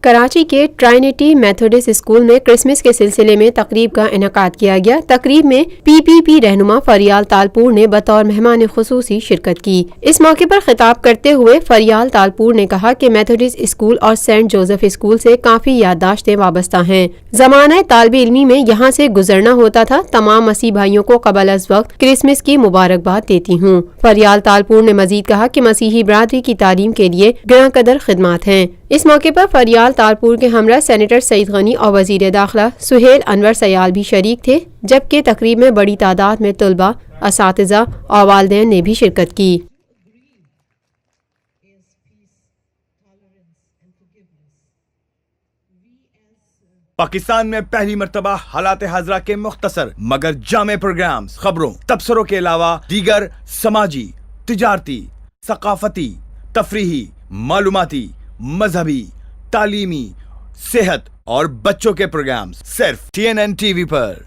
کراچی کے ٹرائنٹی Methodist school میں Christmas کے سلسلے میں تقریب کا انعقاد کیا گیا۔ تقریب میں پی رہنما فریال تالپور نے بطور مہمان خصوصی شرکت کی۔ اس موقع پر خطاب کرتے ہوئے فریال تالپور نے کہا کہ میتھوڈسٹ اسکول اور سینٹ جوزف اسکول سے کافی یادداشتیں وابستہ ہیں۔ زمانہ طالب علمی میں یہاں سے گزرنا ہوتا تھا۔ تمام مسیح بھائیوں کو قبل از وقت کرسمس کی مبارکباد دیتی ہوں۔ فریال تالپور نے مزید کہا کہ مسیحی برادری کی تعلیم کے لیے گراں قدر خدمات ہیں۔ اس موقع پر فریال تالپور کے ہمراہ سینیٹر سعید غنی اور وزیر داخلہ سہیل انور سیال بھی شریک تھے، جبکہ تقریب میں بڑی تعداد میں طلباء، اساتذہ اور والدین نے بھی شرکت کی۔ پاکستان میں پہلی مرتبہ حالات حاضرہ کے مختصر مگر جامع پروگرامز، خبروں، تبصروں کے علاوہ دیگر سماجی، تجارتی، ثقافتی، تفریحی، معلوماتی، مذہبی، تعلیمی، صحت اور بچوں کے پروگرامز صرف TNN TV پر۔